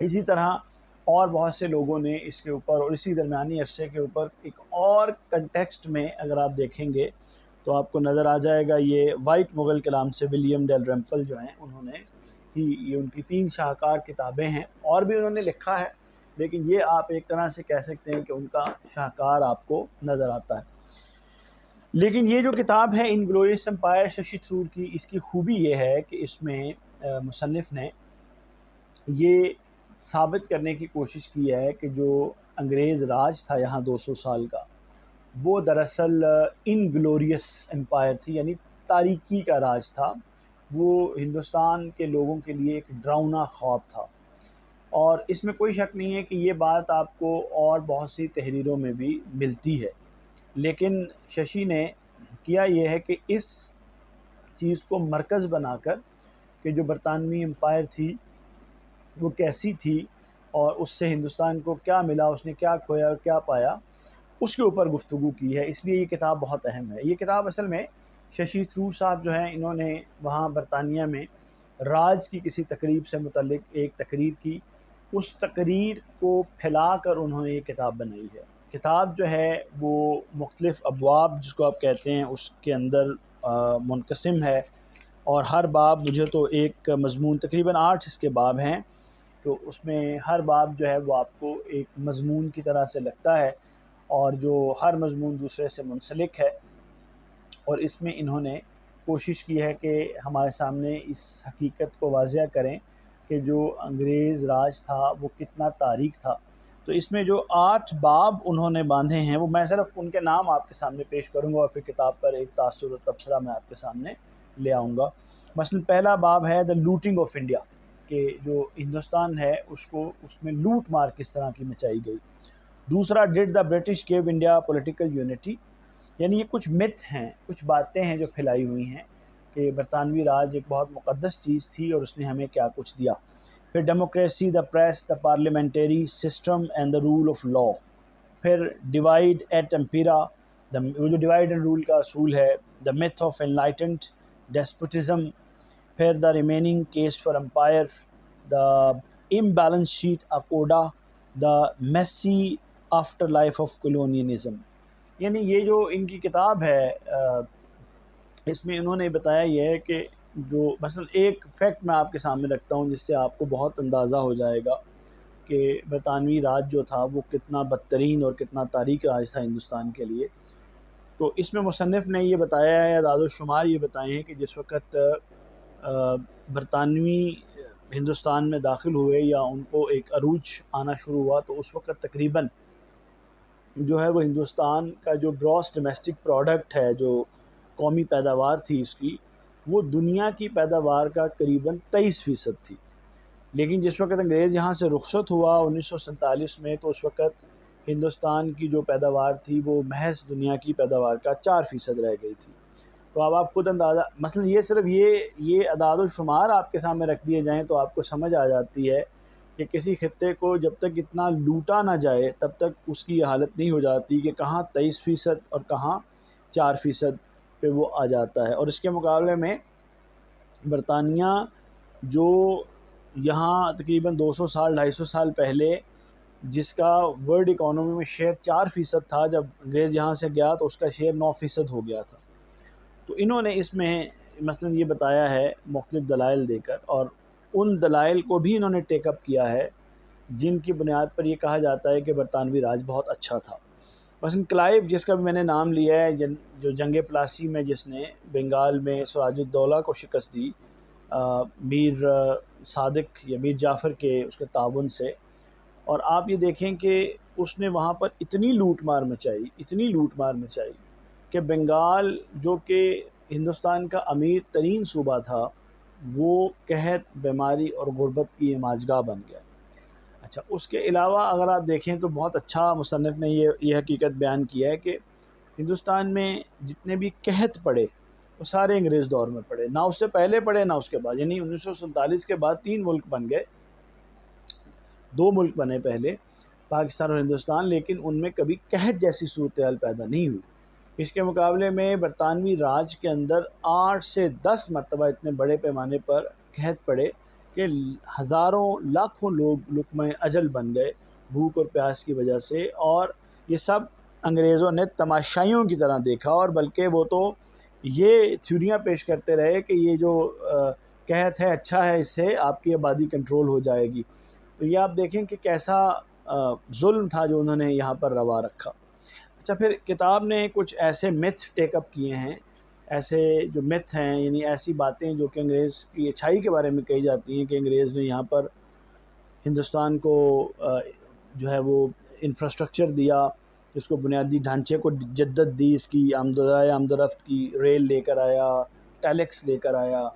اسی طرح اور بہت سے لوگوں نے اس کے اوپر اور اسی درمیانی عرصے کے اوپر ایک اور کنٹیکسٹ میں اگر آپ دیکھیں گے تو آپ کو نظر آ جائے گا، یہ وائٹ مغل کے نام سے ولیم ڈیلرمپل جو ہیں انہوں نے ہی یہ ان کی 3 شاہکار کتابیں ہیں، اور بھی انہوں نے لکھا ہے لیکن یہ آپ ایک طرح سے کہہ سکتے ہیں کہ ان کا شاہکار آپ کو نظر آتا ہے۔ لیکن یہ جو کتاب ہے انگلورس امپائر ششی تھرور کی، اس کی خوبی یہ ہے کہ اس میں مصنف نے یہ ثابت کرنے کی کوشش کی ہے کہ جو انگریز راج تھا یہاں 200 سال کا، وہ دراصل انگلوریس امپائر تھی، یعنی تاریکی کا راج تھا۔ وہ ہندوستان کے لوگوں کے لیے ایک ڈراؤنا خواب تھا، اور اس میں کوئی شک نہیں ہے کہ یہ بات آپ کو اور بہت سی تحریروں میں بھی ملتی ہے۔ لیکن ششی نے کیا یہ ہے کہ اس چیز کو مرکز بنا کر کہ جو برطانوی امپائر تھی وہ کیسی تھی اور اس سے ہندوستان کو کیا ملا، اس نے کیا کھویا اور کیا پایا، اس کے اوپر گفتگو کی ہے۔ اس لیے یہ کتاب بہت اہم ہے۔ یہ کتاب اصل میں ششی تھرور صاحب جو ہیں انہوں نے وہاں برطانیہ میں راج کی کسی تقریب سے متعلق ایک تقریر کی، اس تقریر کو پھیلا کر انہوں نے یہ کتاب بنائی ہے۔ کتاب جو ہے وہ مختلف ابواب جس کو آپ کہتے ہیں اس کے اندر منقسم ہے، اور ہر باب مجھے تو ایک مضمون، تقریباً 8 اس کے باب ہیں، تو اس میں ہر باب جو ہے وہ آپ کو ایک مضمون کی طرح سے لگتا ہے، اور جو ہر مضمون دوسرے سے منسلک ہے، اور اس میں انہوں نے کوشش کی ہے کہ ہمارے سامنے اس حقیقت کو واضح کریں کہ جو انگریز راج تھا وہ کتنا تاریک تھا۔ تو اس میں جو 8 باب انہوں نے باندھے ہیں وہ میں صرف ان کے نام آپ کے سامنے پیش کروں گا، اور پھر کتاب پر ایک تاثر و تبصرہ میں آپ کے سامنے لے آؤں گا۔ مثلا پہلا باب ہے دا لوٹنگ آف انڈیا، کہ جو ہندوستان ہے اس میں لوٹ مار کس طرح کی مچائی گئی۔ دوسرا، did the British give India political unity, یعنی یہ کچھ مت ہیں، کچھ باتیں ہیں جو پھیلائی ہوئی ہیں کہ برطانوی راج ایک بہت مقدس چیز تھی اور اس نے ہمیں کیا کچھ دیا۔ پھر democracy, the press, the parliamentary system and the rule of law. پھر ڈیوائڈ ایٹ امپیرا، وہ جو ڈیوائڈ اینڈ رول کا اصول ہے، the myth of enlightened despotism. پھر the remaining case for empire, the imbalance sheet اکوڈا، the messy afterlife of colonialism. یعنی یہ جو ان کی کتاب ہے اس میں انہوں نے بتایا یہ ہے کہ جو مثلا ایک فیکٹ میں آپ کے سامنے رکھتا ہوں جس سے آپ کو بہت اندازہ ہو جائے گا کہ برطانوی راج جو تھا وہ کتنا بدترین اور کتنا تاریک راج تھا ہندوستان کے لیے۔ تو اس میں مصنف نے یہ بتایا ہے، اعداد و شمار یہ بتائے ہیں کہ جس وقت برطانوی ہندوستان میں داخل ہوئے یا ان کو ایک عروج آنا شروع ہوا، تو اس وقت تقریباً جو ہے وہ ہندوستان کا جو گراس ڈومیسٹک پروڈکٹ ہے، جو قومی پیداوار تھی اس کی، وہ دنیا کی پیداوار کا قریباً 23% تھی۔ لیکن جس وقت انگریز یہاں سے رخصت ہوا 1947 میں، تو اس وقت ہندوستان کی جو پیداوار تھی وہ محض دنیا کی پیداوار کا 4% رہ گئی تھی۔ تو اب آپ خود اندازہ، مثلا یہ صرف یہ اعداد و شمار آپ کے سامنے رکھ دیے جائیں تو آپ کو سمجھ آ جاتی ہے کہ کسی خطے کو جب تک اتنا لوٹا نہ جائے تب تک اس کی یہ حالت نہیں ہو جاتی کہ کہاں 23% اور کہاں 4% پہ وہ آ جاتا ہے۔ اور اس کے مقابلے میں برطانیہ جو یہاں تقریباً 200 سال 250 سال پہلے جس کا ورلڈ اکانومی میں شیئر 4% تھا، جب انگریز یہاں سے گیا تو اس کا شیئر 9% ہو گیا تھا۔ تو انہوں نے اس میں مثلا یہ بتایا ہے مختلف دلائل دے کر، اور ان دلائل کو بھی انہوں نے ٹیک اپ کیا ہے جن کی بنیاد پر یہ کہا جاتا ہے کہ برطانوی راج بہت اچھا تھا۔ مثلا کلائیو جس کا بھی میں نے نام لیا ہے، جو جنگ پلاسی میں جس نے بنگال میں سراج الدولہ کو شکست دی میر صادق یا میر جعفر کے اس کے تعاون سے، اور آپ یہ دیکھیں کہ اس نے وہاں پر اتنی لوٹ مار مچائی کہ بنگال جو کہ ہندوستان کا امیر ترین صوبہ تھا وہ قحط، بیماری اور غربت کی ماجگاہ بن گیا۔ اچھا، اس کے علاوہ اگر آپ دیکھیں تو بہت اچھا مصنف نے یہ حقیقت بیان کیا ہے کہ ہندوستان میں جتنے بھی قحط پڑے وہ سارے انگریز دور میں پڑے، نہ اس سے پہلے پڑے نہ اس کے بعد۔ یعنی 1947 کے بعد 3 ملک بن گئے، 2 ملک بنے پہلے، پاکستان اور ہندوستان، لیکن ان میں کبھی قحط جیسی صورتحال پیدا نہیں ہوئی۔ اس کے مقابلے میں برطانوی راج کے اندر 8 سے 10 مرتبہ اتنے بڑے پیمانے پر قحط پڑے کہ کہ ہزاروں لاکھوں لوگ لقمہ اجل بن گئے بھوک اور پیاس کی وجہ سے، اور یہ سب انگریزوں نے تماشائیوں کی طرح دیکھا، اور بلکہ وہ تو یہ تھیوریاں پیش کرتے رہے کہ یہ جو قحط ہے اچھا ہے، اس سے آپ کی آبادی کنٹرول ہو جائے گی۔ تو یہ آپ دیکھیں کہ کیسا ظلم تھا جو انہوں نے یہاں پر روا رکھا۔ اچھا، پھر کتاب نے کچھ ایسے میتھ ٹیک اپ کیے ہیں، ایسے جو میتھ ہیں، یعنی ایسی باتیں جو کہ انگریز کی اچھائی کے بارے میں کہی جاتی ہیں کہ انگریز نے یہاں پر ہندوستان کو جو ہے وہ انفراسٹرکچر دیا، اس کو بنیادی ڈھانچے کو جدت دی، اس کی آمد و رفت کی، ریل لے کر آیا، ٹیلیکس لے کر آیا،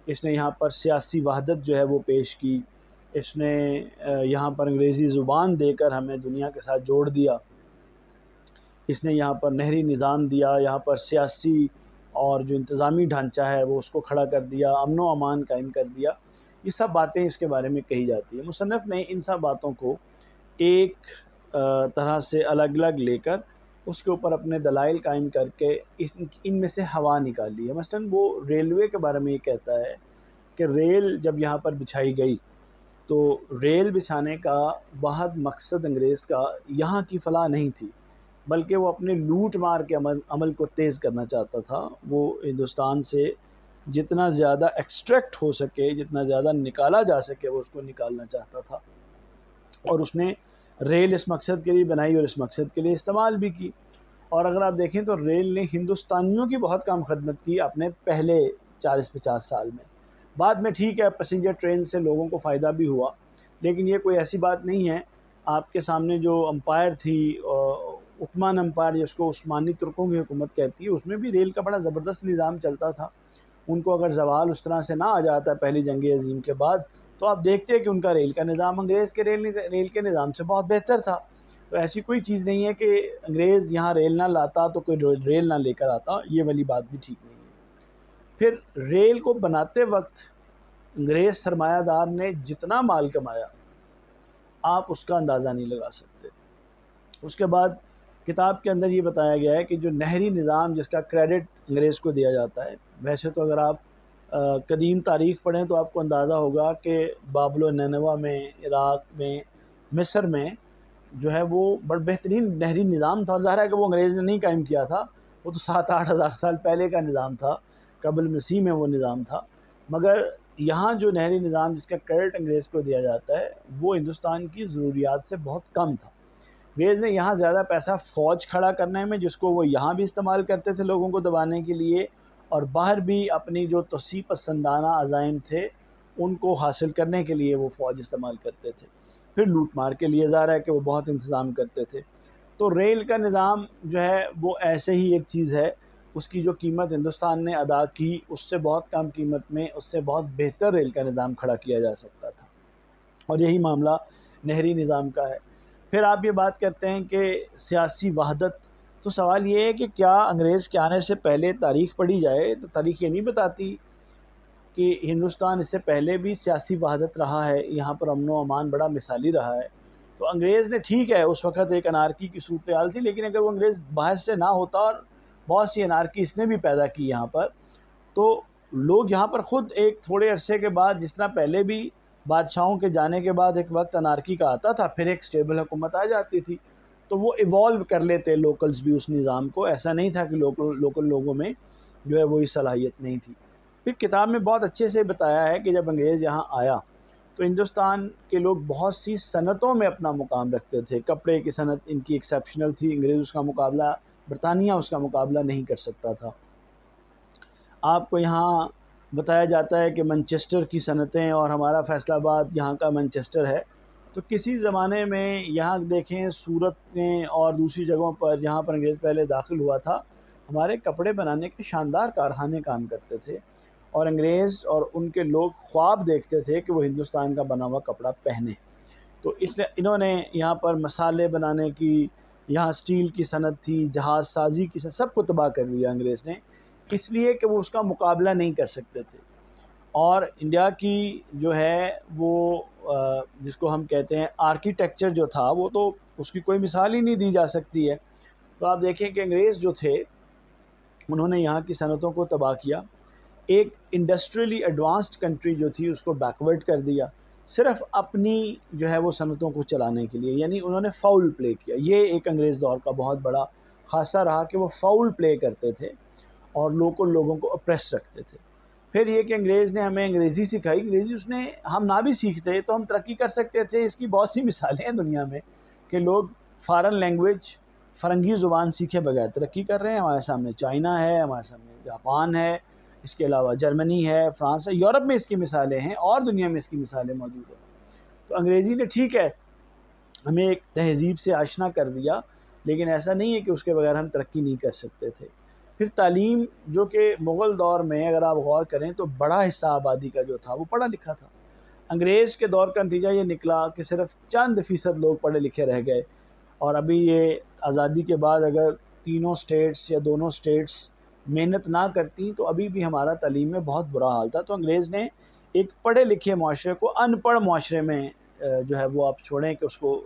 اس نے یہاں پر سیاسی وحدت جو ہے وہ پیش کی، اس نے یہاں پر انگریزی زبان دے کر ہمیں دنیا کے ساتھ جوڑ دیا، اس نے یہاں پر نہری نظام دیا، یہاں پر سیاسی اور جو انتظامی ڈھانچہ ہے وہ اس کو کھڑا کر دیا، امن و امان قائم کر دیا۔ یہ سب باتیں اس کے بارے میں کہی جاتی ہیں۔ مصنف نے ان سب باتوں کو ایک طرح سے الگ الگ لے کر اس کے اوپر اپنے دلائل قائم کر کے ان میں سے ہوا نکالی ہے۔ مثلاً وہ ریلوے کے بارے میں یہ کہتا ہے کہ ریل جب یہاں پر بچھائی گئی تو ریل بچھانے کا واحد مقصد انگریز کا یہاں کی فلاح نہیں تھی، بلکہ وہ اپنے لوٹ مار کے عمل کو تیز کرنا چاہتا تھا۔ وہ ہندوستان سے جتنا زیادہ ایکسٹریکٹ ہو سکے، جتنا زیادہ نکالا جا سکے، وہ اس کو نکالنا چاہتا تھا، اور اس نے ریل اس مقصد کے لیے بنائی اور اس مقصد کے لیے استعمال بھی کی۔ اور اگر آپ دیکھیں تو ریل نے ہندوستانیوں کی بہت کم خدمت کی اپنے پہلے 40-50 سال میں۔ بعد میں ٹھیک ہے، پیسنجر ٹرین سے لوگوں کو فائدہ بھی ہوا، لیکن یہ کوئی ایسی بات نہیں ہے۔ آپ کے سامنے جو امپائر تھی، عثمان امپائر جس کو عثمانی ترکوں کی حکومت کہتی ہے، اس میں بھی ریل کا بڑا زبردست نظام چلتا تھا۔ ان کو اگر زوال اس طرح سے نہ آ جاتا پہلی جنگ عظیم کے بعد، تو آپ دیکھتے کہ ان کا ریل کا نظام انگریز کے ریل کے نظام سے بہت بہتر تھا۔ تو ایسی کوئی چیز نہیں ہے کہ انگریز یہاں ریل نہ لاتا تو کوئی ریل نہ لے کر آتا، یہ والی بات بھی ٹھیک نہیں ہے۔ پھر ریل کو بناتے وقت انگریز سرمایہ دار نے جتنا مال کمایا آپ اس کا اندازہ نہیں لگا سکتے۔ اس کے بعد کتاب کے اندر یہ بتایا گیا ہے کہ جو نہری نظام جس کا کریڈٹ انگریز کو دیا جاتا ہے، ویسے تو اگر آپ قدیم تاریخ پڑھیں تو آپ کو اندازہ ہوگا کہ بابل و نینوا میں، عراق میں، مصر میں جو ہے وہ بڑا بہترین نہری نظام تھا، اور ظاہر ہے کہ وہ انگریز نے نہیں قائم کیا تھا، وہ تو 7-8 ہزار سال پہلے کا نظام تھا، قبل مسیح میں وہ نظام تھا۔ مگر یہاں جو نہری نظام جس کا کریڈٹ انگریز کو دیا جاتا ہے وہ ہندوستان کی ضروریات سے بہت کم تھا۔ انگریز نے یہاں زیادہ پیسہ فوج کھڑا کرنے میں، جس کو وہ یہاں بھی استعمال کرتے تھے لوگوں کو دبانے کے لیے، اور باہر بھی اپنی جو توسیع پسندانہ عزائم تھے ان کو حاصل کرنے کے لیے وہ فوج استعمال کرتے تھے۔ پھر لوٹ مار کے لیے ظاہر ہے کہ وہ بہت انتظام کرتے تھے۔ تو ریل کا نظام جو ہے وہ ایسے ہی ایک چیز ہے، اس کی جو قیمت ہندوستان نے ادا کی اس سے بہت کم قیمت میں اس سے بہت بہتر ریل کا نظام کھڑا کیا جا سکتا تھا، اور یہی معاملہ نہری نظام کا ہے۔ پھر آپ یہ بات کرتے ہیں کہ سیاسی وحدت، تو سوال یہ ہے کہ کیا انگریز کے آنے سے پہلے تاریخ پڑھی جائے تو تاریخ یہ نہیں بتاتی کہ ہندوستان اس سے پہلے بھی سیاسی وحدت رہا ہے، یہاں پر امن و امان بڑا مثالی رہا ہے۔ تو انگریز نے ٹھیک ہے اس وقت ایک انارکی کی صورتحال تھی، لیکن اگر وہ انگریز باہر سے نہ ہوتا اور بہت سی انارکی اس نے بھی پیدا کی یہاں پر، تو لوگ یہاں پر خود ایک تھوڑے عرصے کے بعد، جس طرح پہلے بھی بادشاہوں کے جانے کے بعد ایک وقت انارکی کا آتا تھا، پھر ایک سٹیبل حکومت آ جاتی تھی، تو وہ ایوالو کر لیتے لوکلز بھی اس نظام کو۔ ایسا نہیں تھا کہ لوکل لوگوں میں جو ہے وہی صلاحیت نہیں تھی۔ پھر کتاب میں بہت اچھے سے بتایا ہے کہ جب انگریز یہاں آیا تو ہندوستان کے لوگ بہت سی صنعتوں میں اپنا مقام رکھتے تھے۔ کپڑے کی صنعت ان کی ایکسیپشنل تھی، انگریز اس کا مقابلہ، برطانیہ اس کا مقابلہ نہیں کر سکتا تھا۔ آپ کو یہاں بتایا جاتا ہے کہ مانچسٹر کی صنعتیں، اور ہمارا فیصل آباد یہاں کا مانچسٹر ہے، تو کسی زمانے میں یہاں دیکھیں سورت میں اور دوسری جگہوں پر جہاں پر انگریز پہلے داخل ہوا تھا، ہمارے کپڑے بنانے کے شاندار کارخانے کام کرتے تھے، اور انگریز اور ان کے لوگ خواب دیکھتے تھے کہ وہ ہندوستان کا بنا ہوا کپڑا پہنے۔ تو اس لیے انہوں نے یہاں پر مسالے بنانے کی، یہاں سٹیل کی صنعت تھی، جہاز سازی کی صنعت، سب کو تباہ کر دیا انگریز نے، اس لیے کہ وہ اس کا مقابلہ نہیں کر سکتے تھے۔ اور انڈیا کی جو ہے وہ جس کو ہم کہتے ہیں آرکیٹیکچر جو تھا، وہ تو اس کی کوئی مثال ہی نہیں دی جا سکتی ہے۔ تو آپ دیکھیں کہ انگریز جو تھے انہوں نے یہاں کی صنعتوں کو تباہ کیا۔ ایک انڈسٹریلی ایڈوانسڈ کنٹری جو تھی اس کو بیکورڈ کر دیا، صرف اپنی جو ہے وہ صنعتوں کو چلانے کے لیے، یعنی انہوں نے فاؤل پلے کیا۔ یہ ایک انگریز دور کا بہت بڑا خاصہ رہا کہ وہ فاؤل پلے کرتے تھے اور لوگوں کو اپریس رکھتے تھے۔ پھر یہ کہ انگریز نے ہمیں انگریزی سکھائی، انگریزی اس نے ہم نہ بھی سیکھتے تو ہم ترقی کر سکتے تھے۔ اس کی بہت سی مثالیں ہیں دنیا میں کہ لوگ فارن لینگویج، فرنگی زبان سیکھے بغیر ترقی کر رہے ہیں۔ ہمارے سامنے چائنا ہے، ہمارے سامنے جاپان ہے، اس کے علاوہ جرمنی ہے، فرانس ہے، یورپ میں اس کی مثالیں ہیں اور دنیا میں اس کی مثالیں موجود ہیں۔ تو انگریزی نے ٹھیک ہے ہمیں ایک تہذیب سے آشنا کر دیا، لیکن ایسا نہیں ہے کہ اس کے بغیر ہم ترقی نہیں کر سکتے تھے۔ پھر تعلیم، جو کہ مغل دور میں اگر آپ غور کریں تو بڑا حصہ آبادی کا جو تھا وہ پڑھا لکھا تھا۔ انگریز کے دور کا نتیجہ یہ نکلا کہ صرف چند فیصد لوگ پڑھے لکھے رہ گئے، اور ابھی یہ آزادی کے بعد اگر تینوں سٹیٹس یا دونوں سٹیٹس محنت نہ کرتی تو ابھی بھی ہمارا تعلیم میں بہت برا حال تھا۔ تو انگریز نے ایک پڑھے لکھے معاشرے کو ان پڑھ معاشرے میں جو ہے وہ آپ چھوڑیں کہ اس کو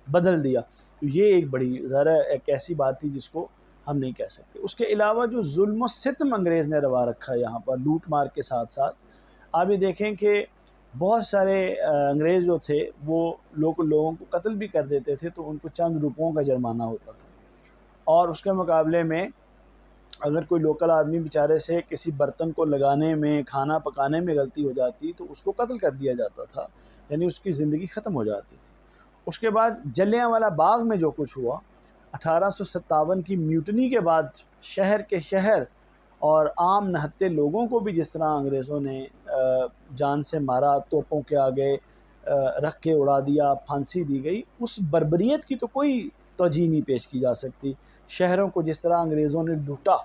بدل دیا۔ یہ ایک بڑی ذرا ایک ایسی بات تھی جس کو ہم نہیں کہہ سکتے۔ اس کے علاوہ جو ظلم و ستم انگریز نے روا رکھا یہاں پر لوٹ مار کے ساتھ ساتھ، آپ یہ دیکھیں کہ بہت سارے انگریز جو تھے وہ لوگوں کو قتل بھی کر دیتے تھے تو ان کو چند روپوں کا جرمانہ ہوتا تھا، اور اس کے مقابلے میں اگر کوئی لوکل آدمی بیچارے سے کسی برتن کو لگانے میں، کھانا پکانے میں غلطی ہو جاتی تو اس کو قتل کر دیا جاتا تھا، یعنی اس کی زندگی ختم ہو جاتی تھی۔ اس کے بعد جلیانوالہ باغ میں جو کچھ ہوا 1857 کی میوٹنی کے بعد، شہر کے شہر اور عام نہتے لوگوں کو بھی جس طرح انگریزوں نے جان سے مارا، توپوں کے آگے رکھ کے اڑا دیا، پھانسی دی گئی، اس بربریت کی تو کوئی توجیہ نہیں پیش کی جا سکتی۔ شہروں کو جس طرح انگریزوں نے لوٹا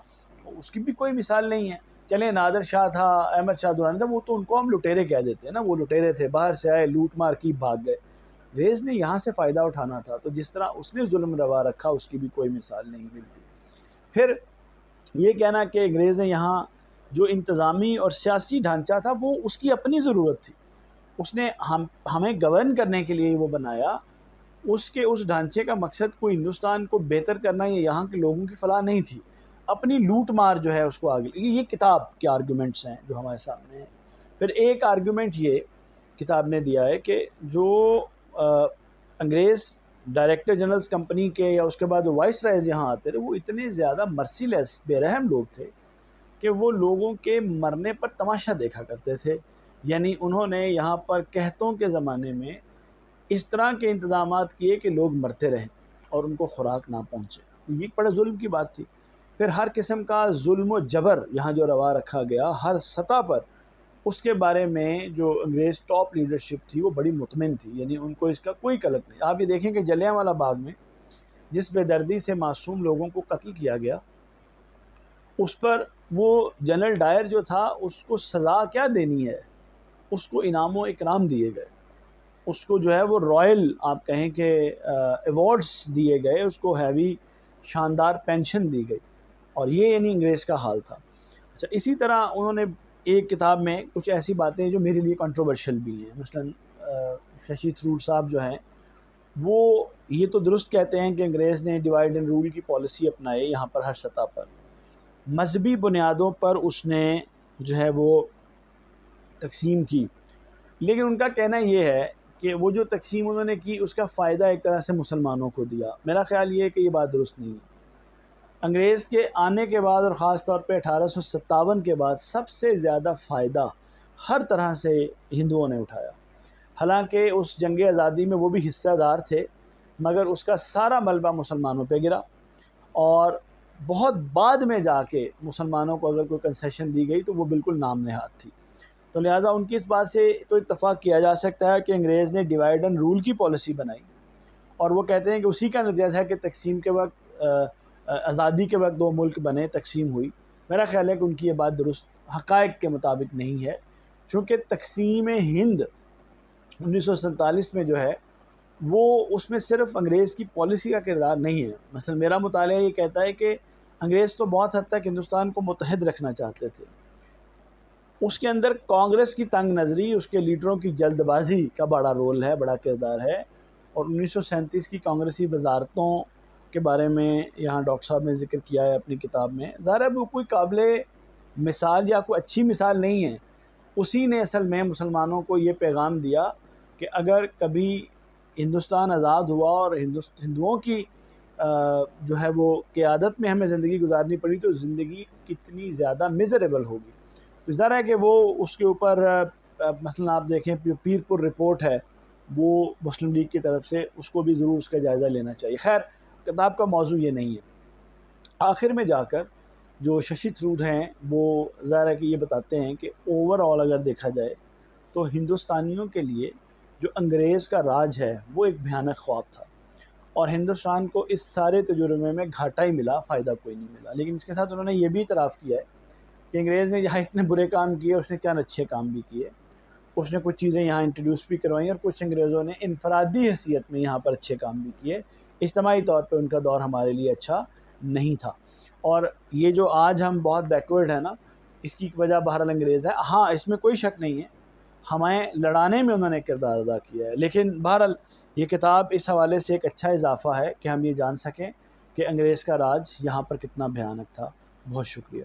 اس کی بھی کوئی مثال نہیں ہے۔ چلیں نادر شاہ تھا، احمد شاہ درانی تھا، وہ تو ان کو ہم لٹیرے کہہ دیتے ہیں نا، وہ لٹیرے تھے، باہر سے آئے، لوٹ مار کی، بھاگ گئے۔ انگریز نے یہاں سے فائدہ اٹھانا تھا، تو جس طرح اس نے ظلم روا رکھا اس کی بھی کوئی مثال نہیں ملتی۔ پھر یہ کہنا کہ انگریز نے یہاں جو انتظامی اور سیاسی ڈھانچہ تھا وہ اس کی اپنی ضرورت تھی، اس نے ہمیں گورن کرنے کے لیے وہ بنایا، اس ڈھانچے کا مقصد کوئی ہندوستان کو بہتر کرنا یا یہاں کے لوگوں کی فلاح نہیں تھی، اپنی لوٹ مار جو ہے اس کو آگے۔ یہ کتاب کے آرگومنٹس ہیں جو ہمارے سامنے ہیں۔ پھر ایک آرگومنٹ یہ کتاب نے دیا ہے کہ جو انگریز ڈائریکٹر جنرلز کمپنی کے یا اس کے بعد وائس رائز یہاں آتے تھے وہ اتنے زیادہ مرسی لیس، بے رحم لوگ تھے کہ وہ لوگوں کے مرنے پر تماشا دیکھا کرتے تھے، یعنی انہوں نے یہاں پر قحطوں کے زمانے میں اس طرح کے انتظامات کیے کہ لوگ مرتے رہیں اور ان کو خوراک نہ پہنچے، تو یہ بڑے ظلم کی بات تھی۔ پھر ہر قسم کا ظلم و جبر یہاں جو روا رکھا گیا ہر سطح پر، اس کے بارے میں جو انگریز ٹاپ لیڈرشپ تھی وہ بڑی مطمئن تھی، یعنی ان کو اس کا کوئی قلق نہیں۔ آپ یہ دیکھیں کہ جلیانوالہ باغ میں جس بے دردی سے معصوم لوگوں کو قتل کیا گیا، اس پر وہ جنرل ڈائر جو تھا اس کو سزا کیا دینی ہے، اس کو انعام و اکرام دیے گئے، اس کو جو ہے وہ رائل آپ کہیں کہ ایوارڈز دیے گئے، اس کو ہیوی شاندار پینشن دی گئی، اور یہ یعنی انگریز کا حال تھا۔ اچھا، اسی طرح انہوں نے ایک کتاب میں کچھ ایسی باتیں جو میرے لیے کنٹروورشل بھی ہیں، مثلاً ششی تھرور صاحب جو ہیں وہ یہ تو درست کہتے ہیں کہ انگریز نے ڈیوائڈ اینڈ رول کی پالیسی اپنائی یہاں پر ہر سطح پر، مذہبی بنیادوں پر اس نے جو ہے وہ تقسیم کی، لیکن ان کا کہنا یہ ہے کہ وہ جو تقسیم انہوں نے کی اس کا فائدہ ایک طرح سے مسلمانوں کو دیا۔ میرا خیال یہ ہے کہ یہ بات درست نہیں ہے۔ انگریز کے آنے کے بعد اور خاص طور پہ 1857 کے بعد سب سے زیادہ فائدہ ہر طرح سے ہندوؤں نے اٹھایا، حالانکہ اس جنگ آزادی میں وہ بھی حصہ دار تھے، مگر اس کا سارا ملبہ مسلمانوں پہ گرا، اور بہت بعد میں جا کے مسلمانوں کو اگر کوئی کنسیشن دی گئی تو وہ بالکل نام نہاد تھی۔ تو لہٰذا ان کی اس بات سے تو اتفاق کیا جا سکتا ہے کہ انگریز نے ڈیوائڈ اینڈ رول کی پالیسی بنائی، اور وہ کہتے ہیں کہ اسی کا نتیجہ ہے کہ تقسیم کے وقت آزادی کے وقت دو ملک بنے، تقسیم ہوئی۔ میرا خیال ہے کہ ان کی یہ بات درست حقائق کے مطابق نہیں ہے، چونکہ تقسیم ہند 1947 میں جو ہے وہ اس میں صرف انگریز کی پالیسی کا کردار نہیں ہے۔ مثلا میرا مطالعہ یہ کہتا ہے کہ انگریز تو بہت حد تک ہندوستان کو متحد رکھنا چاہتے تھے، اس کے اندر کانگریس کی تنگ نظری، اس کے لیڈروں کی جلد بازی کا بڑا رول ہے، بڑا کردار ہے، اور 1937 کی کانگریسی وزارتوں کے بارے میں یہاں ڈاکٹر صاحب نے ذکر کیا ہے اپنی کتاب میں، ظاہر ہے وہ کوئی قابل مثال یا کوئی اچھی مثال نہیں ہے، اسی نے اصل میں مسلمانوں کو یہ پیغام دیا کہ اگر کبھی ہندوستان آزاد ہوا اور ہندوؤں کی جو ہے وہ قیادت میں ہمیں زندگی گزارنی پڑی تو زندگی کتنی زیادہ میزریبل ہوگی۔ تو ظاہر ہے کہ وہ اس کے اوپر مثلا آپ دیکھیں پیر پور رپورٹ ہے وہ مسلم لیگ کی طرف سے، اس کو بھی ضرور اس کا جائزہ لینا چاہیے۔ خیر کتاب کا موضوع یہ نہیں ہے۔ آخر میں جا کر جو ششی تھرور ہیں وہ ظاہر ہے کہ یہ بتاتے ہیں کہ اوور آل اگر دیکھا جائے تو ہندوستانیوں کے لیے جو انگریز کا راج ہے وہ ایک بھیانک خواب تھا، اور ہندوستان کو اس سارے تجربے میں گھاٹا ہی ملا، فائدہ کوئی نہیں ملا۔ لیکن اس کے ساتھ انہوں نے یہ بھی اعتراف کیا ہے کہ انگریز نے یہاں اتنے برے کام کیے، اس نے چند اچھے کام بھی کیے، اس نے کچھ چیزیں یہاں انٹروڈیوس بھی کروائیں، اور کچھ انگریزوں نے انفرادی حیثیت میں یہاں پر اچھے کام بھی کیے۔ اجتماعی طور پہ ان کا دور ہمارے لیے اچھا نہیں تھا، اور یہ جو آج ہم بہت بیکورڈ ہیں نا، اس کی وجہ بہرحال انگریز ہے۔ ہاں اس میں کوئی شک نہیں ہے، ہمیں لڑانے میں انہوں نے کردار ادا کیا ہے، لیکن بہرحال یہ کتاب اس حوالے سے ایک اچھا اضافہ ہے کہ ہم یہ جان سکیں کہ انگریز کا راج یہاں پر کتنا بھیانک تھا۔ بہت شکریہ۔